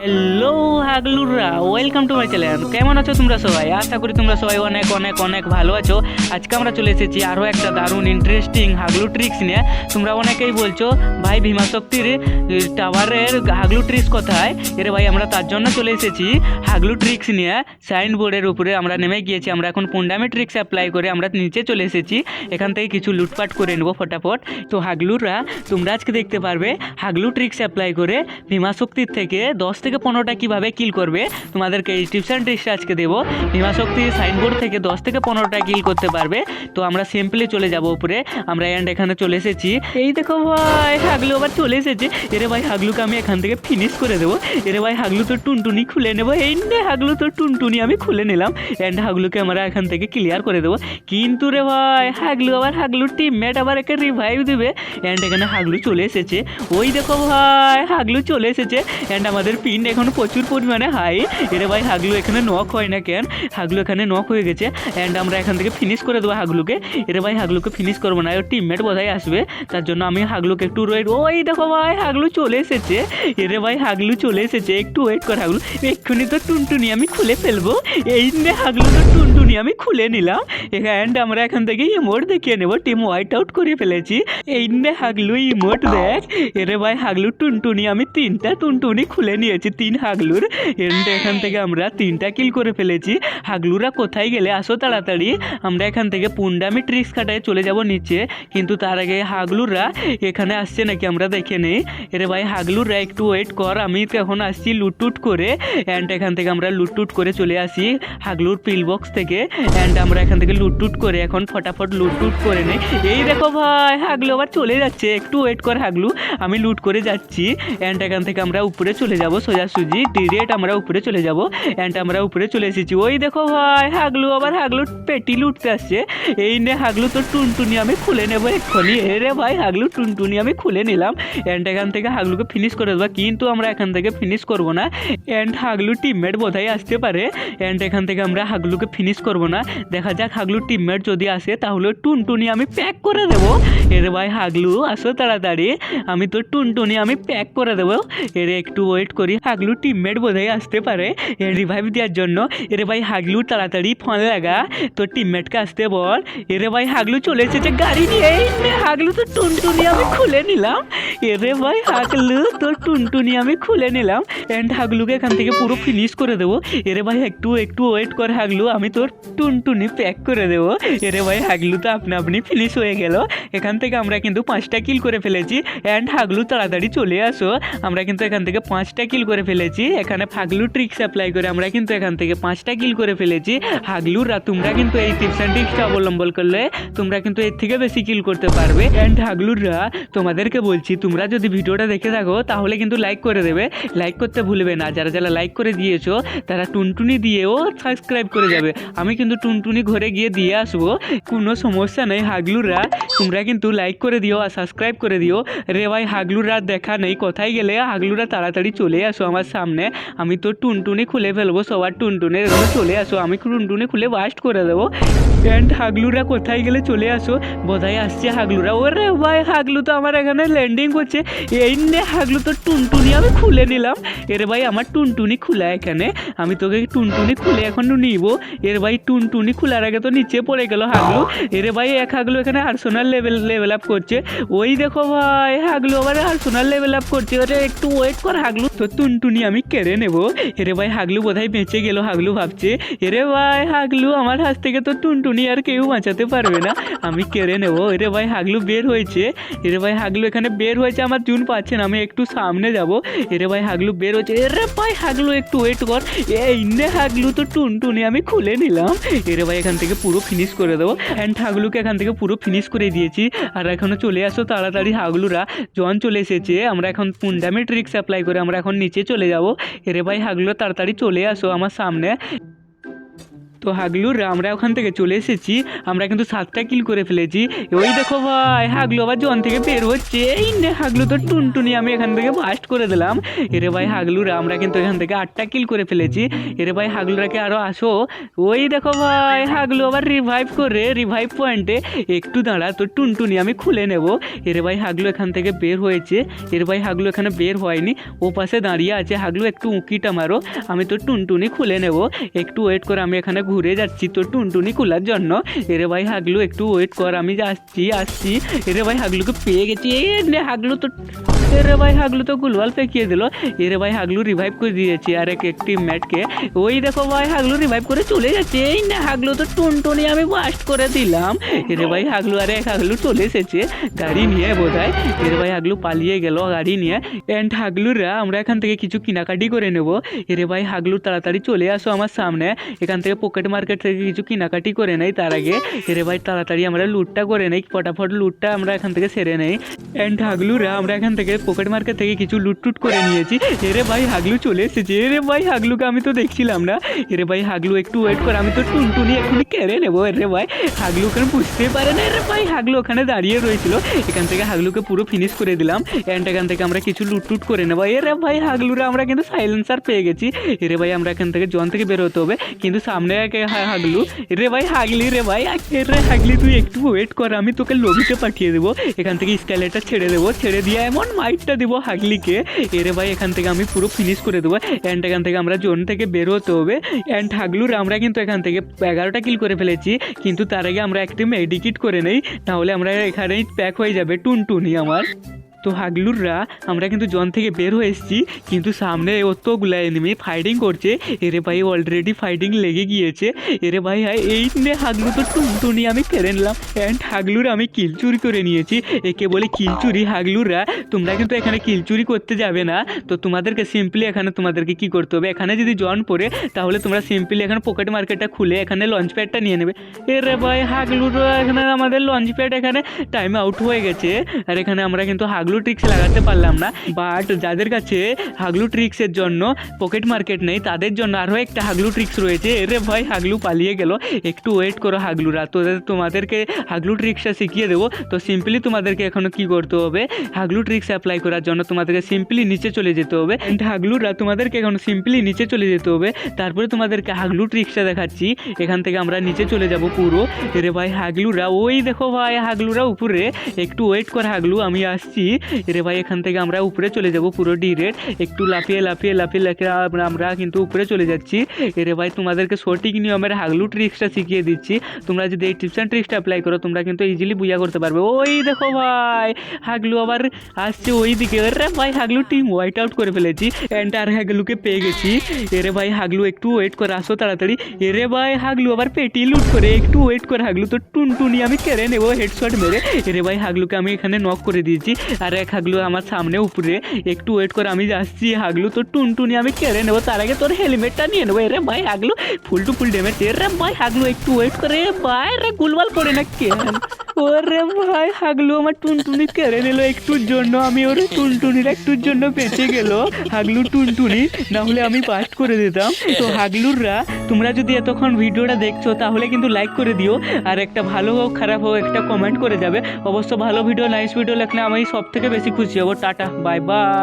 Hello হাগলুররা, welcome to my channel. কেমন আছো তোমরা সবাই? আশা করি তোমরা সবাই অনেক অনেক অনেক ভালো আছো। আজকে আমরা চলে এসেছি আরও একটা দারুণ ইন্টারেস্টিং হাগলু ট্রিক্স নিয়ে। তোমরা অনেকেই বলছো ভাই ভীমা শক্তির টাওয়ারের হাগলু ট্রিক্স কোথায়? এরে ভাই আমরা তার জন্য চলে এসেছি হাগলু ট্রিক্স নিয়ে। সাইনবোর্ডের উপরে আমরা নেমে গিয়েছি, আমরা এখন পুন্ডামি ট্রিক্স অ্যাপ্লাই করে আমরা নিচে চলে এসেছি। এখান থেকে কিছু লুটপাট করে নেবো ফটাফট। তো হাগলুররা তোমরা আজকে দেখতে পারবে হাগলু ট্রিক্স অ্যাপ্লাই করে ভীমা শক্তির থেকে 10 থেকে 15টা কীভাবে কিল করবে। তোমাদেরকে এই টিপস অ্যান্ড ট্রিক্সটা আজকে দেবো। ভীমা শক্তির সাইনবোর্ড থেকে 10 থেকে 15টা কিল করতে পারবে। তো আমরা সিম্পলি চলে যাব উপরে। আমরা এখানে চলে এসেছি। এই দেখো ভাই হাগলু আবার চলে এসেছে। এরে ভাই হাগলুকে আমি এখান থেকে ফিনিশ করে দেবো। এরে ভাই হাগলু তো টুনটুনি খুলে নেবো। এই নে হাগলু তো টুনটুনি আমি খুলে নিলাম। অ্যান্ড হাগলুকে আমরা এখান থেকে ক্লিয়ার করে দেবো। কিন্তু রে ভাই হাগলুর টিমমেট আবার একে রিভাইভ দেবে। অ্যান্ড এখানে হাগলু চলে এসেছে। ওই দেখো ভাই হাগলু চলে এসেছে। অ্যান্ড আমাদের পিন এখন প্রচুর পরিমাণে হাই। এরে ভাই হাগলু এখানে নক হয় না কেন? হাগলু এখানে নক হয়ে গেছে। অ্যান্ড আমরা এখান থেকে ফিনিশ করে দেবো হাগলুকে। এরে ভাই হাগলুকে ফিনিশ করবো না, ওর টিমমেট বোধহয় আসবে, তার জন্য আমি হাগলুকে একটু ওয়েট। ওই দেখো ভাই হাগলু চলে এসেছে। এরে ভাই হাগলু চলে এসেছে, একটু ওয়েট কর হাগলু, এক্ষুনি তো টুনটুনি আমি খুলে ফেলবো। এই নে হাগলু তো টুনটুনি আমি খুলে নিলাম। অ্যান্ড আমরা এখান থেকে ইমোট দেখিয়ে নেবো, টিম হোয়াইট আউট করে ফেলেছি। এই নে হাগলু ইমোট দেখ। এরে ভাই হাগলু টুনটুনি আমি 3টা টুনটুনি খুলে নিয়েছি, 3 হাগলুর। এখান থেকে আমরা 3টা কিল করে ফেলেছি। হাগলুরা কোথায় গেলে আসো তাড়াতাড়ি। আমরা এখান থেকে পুন্ডামি ট্রিক্স কাটায় চলে যাব নিচে, কিন্তু তার আগে হাগলুরা এখানে আসছে নাকি আমরা দেখে নেই। এরে ভাই হাগলুরা একটু ওয়েট কর, আমি তো এখন আসছি লুটুট করে। অ্যান্ড এখান থেকে আমরা লুটুট করে চলে আসি হাগলুর পিল বক্স থেকে। অ্যান্ড আমরা এখান থেকে লুটুট করে এখন ফটাফট লুটুট করে নেই। এই দেখো ভাই হাগলু আবার চলে যাচ্ছে, একটু ওয়েট কর হাগলু, আমি লুট করে যাচ্ছি। অ্যান্ড এখান থেকে আমরা উপরে চলে যাব সোজাসুজি ডিরেক্ট আমরা উপরে চলে যাব। অ্যান্ড আমরা উপরে চলে এসেছি। ওই দেখো ভাই হাগলু আবার হাগলুর পেটি লুটতে আসছে। এই নে হাগলু তো টুনটুনি আমি খুলে নেবো এক্ষুনি। এরে ভাই হাগলু টুনটুনি আমি খুলে নিলাম। অ্যান্ড এখান থেকে হাগলুকে ফিনিশ করে দেবো, কিন্তু আমরা এখান থেকে ফিনিশ করবো না। অ্যান্ড হাগলু টিমমেট বোধহয় আসতে পারে। অ্যান্ড এখান থেকে আমরা হাগলুকে ফিনিশ করবো না, দেখা যাক হাগলুর টিমমেট যদি আসে তাহলে টুনটুনি আমি প্যাক করে দেবো। এরে ভাই হাগলু আসো তাড়াতাড়ি, আমি তো টুনটুনি আমি প্যাক করে দেবো। এর একটু ওয়েট করি, হাগলু টিমমেট বোধহয় আসতে পারে রিভাইভ দেওয়ার জন্য। এরে ভাই হাগলু তাড়াতাড়ি ফোন লাগা, তোর টিমমেটকে আসতে বল। এরে ভাই হাগলু চলে এসেছে গাড়ি নিয়ে। হাগলু তো টুনটুনি আমি খুলে নিলাম। এরে ভাই হাগলু তোর টুনটুনি আমি খুলে নিলাম। অ্যান্ড হাগলুকে এখান থেকে পুরো ফিনিশ করে দেবো। এরে ভাই একটু ওয়েট কর হাগলু, আমি তোর টুনটুনি প্যাক করে দেবো। এরে ভাই হাগলু তো আপনি ফিনিশ হয়ে গেল। এখান থেকে আমরা কিন্তু 5টা কিল করে ফেলেছি। অ্যান্ড হাগলু তাড়াতাড়ি চলে আসো, আমরা কিন্তু এখান থেকে 5টা কিল করে ফেলেছি। এখানে হাগলু ট্রিক্স অ্যাপ্লাই করে আমরা কিন্তু এখান থেকে 5টা কিল করে ফেলেছি। হাগলুরা তোমরা কিন্তু এই টিপস অ্যান্ড ট্রিক্সটা অবলম্বন করলে তোমরা কিন্তু এর থেকে বেশি কিল করতে পারবে। অ্যান্ড হাগলুরা তোমাদেরকে বলছি, তোমরা যদি ভিডিওটা দেখে থাকো তাহলে কিন্তু লাইক করে দেবে, লাইক করতে ভুলবে না। যারা যারা লাইক করে দিয়েছো তারা টুনটুনি দিয়েও সাবস্ক্রাইব করে যাবে। আমি কিন্তু টুনটুনি ঘরে গিয়ে দিয়ে আসবো, কোনো সমস্যা নেই। হাগলুরা তোমরা কিন্তু লাইক করে দিও আর সাবস্ক্রাইব করে দিও। রে ভাই হাগলুরা দেখা নেই কোথায় গেলে? হাগলুরা তাড়াতাড়ি চলে আসো আমার সামনে, আমি তো টুনটুনি খুলে ফেলবো সবার টুনটুনের। চলে আসো, আমি টুনটুনি খুলে বাস্ট করে দেবো। অ্যান্ড হাগলুরা কোথায় গেলে চলে আসো, বোধহয় আসছে হাগলুরা। ওরে ভাই হাগলু তো আমার এখানে ল্যান্ডিং করছে। এই নে হাগলু তো টুনটুনি আমি খুলে নিলাম। এর ভাই আমার টুনটুনি খোলা এখানে, আমি তোকে টুনটুনি খুলে এখন নিব। এর ভাই টুনটুনি খোলার আগে তো নিচে পড়ে গেল হাগলু। এরে ভাই এক হাগলু এখানে আর্সেনাল লেভেল আপ করছে। ওই দেখো ভাই হাগলু আবার আর্সেনাল লেভেল আপ করছে। ওরে একটু ওয়েট কর হাগলু, তো টুনটুনি আমি কেড়ে নেবো। এরে ভাই হাগলু বোধহয় বেঁচে গেল, হাগলু ভাবছে। এরে ভাই হাগলু আমার হাত থেকে তো টুনটুনি আর কেউ বাঁচাতে পারবে না, আমি কেড়ে নেবো। এরে ভাই হাগলু বের হয়েছে। এরে ভাই হাগলু এখানে বের হয়েছে, আমার জুন পাচ্ছে না, আমি একটু সামনে যাব। এরে ভাই হাগলু বের হয়েছে। এরে ভাই হাগলু একটু ওয়েট কর। এই নে হাগলু তো টুনটুনি আমি খুলে নিলাম। এরে ভাই এখান থেকে পুরো ফিনিশ করে দেবো। অ্যান্ড হাগলুকে এখান থেকে পুরো ফিনিশ করে দিয়েছি। আর এখনো চলে আসো তাড়াতাড়ি হাগলুরা, জন চলে এসেছে। আমরা এখন পুন্ডামি ট্রিক্স অ্যাপ্লাই করে আমরা এখন নিচে চলে যাব। এরে ভাই হাগলু তাড়াতাড়ি চলে আসো আমার সামনে। তো তো হাগলুর আমরা ওখান থেকে চলে এসেছি, আমরা কিন্তু 7টা কিল করে ফেলেছি। ওই দেখো ভাই হাগলু আবার জন থেকে বের হচ্ছে। এই নে হাগলু তো টুনটুনি আমি এখান থেকে বাস্ট করে দিলাম। এরে ভাই হাগলুরা আমরা কিন্তু এখান থেকে 8টা কিল করে ফেলেছি। এরে ভাই হাগলুরাকে আরো আসো। ওই দেখো ভাই হাগলু আবার রিভাইভ করে রিভাইভ পয়েন্টে। একটু দাঁড়া তো টুনটুনি আমি খুলে নেব। এরে ভাই হাগলু এখান থেকে বের হয়েছে। এর ভাই হাগলু এখানে বের হয়নি, ও পাশে দাঁড়িয়ে আছে। হাগলু একটু উঁকিটা মারো, আমি তো টুনটুনি খুলে নেব। একটু ওয়েট কর, আমি এখানে ঘুরে যাচ্ছি তো টুনটুনি খোলার জন্য। এরে ভাই হাগলু একটু ওয়েট কর, আমি আসছি। এরে ভাই হাগলুকে পেয়ে গেছি। হাগলু তো এরে ভাই হাগলু তো গুলওয়াল ফেঁকিয়ে দিল। এরে ভাই হাগলু রিভাইভ করে দিয়েছে আর এক টিমমেটকে। ওই দেখো ভাই হাগলু রিভাইভ করে চলে যাচ্ছে। এই না হাগলু তো টুনটুনি আমি বাস্ট করে দিলাম। এরে ভাই হাগলু আর এক হাগলু চলে এসেছে গাড়ি নিয়ে বোধহয়। এরে ভাই হাগলু পালিয়ে গেল গাড়ি নিয়ে। অ্যান্ড হাগলুরা আমরা এখান থেকে কিছু কেনাকাটি করে নেব। এরে ভাই হাগলু তাড়াতাড়ি চলে আসো আমার সামনে, এখান থেকে পকেট মার্কেট থেকে কিছু কেনাকাটি করে নেই তার আগে। এরে ভাই তাড়াতাড়ি আমরা লুটটা করে নেই, ফটাফট লুটটা আমরা এখান থেকে সেরে নেই। অ্যান্ড হাগলুরা আমরা এখান থেকে পকেট মার্কেট থেকে কিছু লুট করে নিয়েছি। এরে ভাই হাগলু চলে এসেছে। এরে ভাই হাগলুকে আমি তো দেখছিলাম না। এরে ভাই হাগলু একটু ওয়েট কর, আমি তো টুনটুনি এখনই কেড়ে নেবো। এরে ভাই হাগলু ওখানে বুঝতেই পারে না। এরে ভাই হাগলু ওখানে দাঁড়িয়ে রয়েছিল, এখান থেকে হাগলুকে পুরো ফিনিশ করে দিলাম। অ্যান্ড এখান থেকে আমরা কিছু লুট করে নেবো। এরে ভাই হাগলুরা আমরা কিন্তু সাইলেন্সার পেয়ে গেছি। এরে ভাই আমরা এখান থেকে জন থেকে বের হতে হবে, কিন্তু সামনে হাগলু। রে ভাই হাগলি রে ভাই, রে হাগলি তুই একটু ওয়েট কর, আমি তোকে লবিতে পাঠিয়ে দেবো। এখান থেকে স্কেলেটর ছেড়ে দেবো, ছেড়ে দিয়ে এমন মাইটটা দেবো হাগলিকে। এরে ভাই এখান থেকে আমি পুরো ফিনিশ করে দেবো। অ্যান্ড এখান থেকে আমরা জোন থেকে বের হতে হবে। অ্যান্ড হাগলুর আমরা কিন্তু এখান থেকে 11টা কিল করে ফেলেছি, কিন্তু তার আগে আমরা একটি মেডিকিট করে নেই, তাহলে আমরা এখানেই প্যাক হয়ে যাবে টুনটুনি আমার। তো হাগলুররা আমরা কিন্তু জন থেকে বের হয়ে এসেছি, কিন্তু সামনে অতগুলো এনিমি ফাইটিং করছে। এরে ভাই অলরেডি ফাইটিং লেগে গিয়েছে। এরে ভাই এই নে হাগলু তো টুনটুনি আমি কেড়ে নিলাম। অ্যান্ড হাগলুর আমি কিল চুরি করে নিয়েছি। একে বলে কিল চুরি। হাগলুররা তোমরা কিন্তু এখানে কিল চুরি করতে যাবে না, তো তোমাদেরকে সিম্পলি এখানে তোমাদেরকে কি করতে হবে, এখানে যদি জন পড়ে তাহলে তোমরা সিম্পলি এখানে পকেট মার্কেটটা খুলে এখানে লঞ্চ প্যাডটা নিয়ে নেবে। এরে ভাই হাগলুররা এখানে আমাদের লঞ্চ প্যাড এখানে টাইম আউট হয়ে গেছে, আর এখানে আমরা কিন্তু হাগলু ট্রিক্স লাগাতে পারলাম না। বাট যাদের কাছে হাগলু ট্রিক্সের জন্য পকেট মার্কেট নেই তাদের জন্য আরও একটা হাগলু ট্রিক্স রয়েছে। এরে ভাই হাগলু পালিয়ে গেল, একটু ওয়েট করো হাগলুরা, তো তোমাদেরকে হাগলু ট্রিক্সটা শিখিয়ে দেবো। তো সিম্পলি তোমাদেরকে এখনো কি করতে হবে, হাগলু ট্রিক্স অ্যাপ্লাই করার জন্য তোমাদেরকে সিম্পলি নিচে চলে যেতে হবে। হাগলুরা তোমাদেরকে এখন সিম্পলি নিচে চলে যেতে হবে, তারপরে তোমাদেরকে হাগলু ট্রিক্সটা দেখাচ্ছি। এখান থেকে আমরা নিচে চলে যাব পুরো। এরে ভাই হাগলুরা ওই দেখো ভাই হাগলুরা উপরে, একটু ওয়েট কর হাগলু আমি আসছি। এরে ভাই এখান থেকে আমরা উপরে চলে যাব পুরো ডিরেক্ট, একটু লাফিয়ে আমরা কিন্তু উপরে চলে যাচ্ছি। এরে ভাই তোমাদেরকে সঠিক নিয়মের হাগলু ট্রিক্সটা শিখিয়ে দিচ্ছি, তোমরা যদি এই টিপস অ্যান্ড ট্রিক্সটা অ্যাপ্লাই করো তোমরা কিন্তু ইজিলি বুয়া করতে পারবে। ওই দেখো ভাই হাগলু আবার আসছে ওই দিকে। এরে ভাই হাগলু টিম হোয়াইট আউট করে ফেলেছি, এন্টার হাগলুকে পেয়ে গেছি। এরে ভাই হাগলু একটু ওয়েট করে আসো তাড়াতাড়ি। এরে ভাই হাগলু আবার পেটি লুট করে, একটু ওয়েট করে হাগলু তো টুনটুনি আমি কেড়ে নেবো হেডশট মেরে। এরে ভাই হাগলুকে আমি এখানে নক করে দিয়েছি, আর এক হাগলু আমার সামনে উপরে, একটু ওয়েট করে আমি যাচ্ছি। হাগলু তো টুনটুনি আমি কেড়ে নেবো, তার আগে তোর হেলমেটটা নিয়ে নেবো। এরে ভাই হাগলু ফুল টু ফুল ড্যামেজ। এরে ভাই হাগলু একটু ওয়েট করে, ভাই রে গুলবাল করে না কেন। ওরে ভাই হাগলু আমার টুনটুনি কেড়ে নিল একটুর জন্য, আমি ওর টুনটুনির একটুর জন্য বেঁচে গেল হাগলু টুনটুনি, না হলে আমি বাস্ট করে দিতাম। তো হাগলুররা তোমরা যদি এতক্ষণ ভিডিওটা দেখছো তাহলে কিন্তু লাইক করে দিও, আর একটা ভালো হোক খারাপ হোক একটা কমেন্ট করে যাবে। অবশ্য ভালো ভিডিও নাইস ভিডিও লেখলে আমি সব থেকে বেশি খুশি হব। Tata bye bye.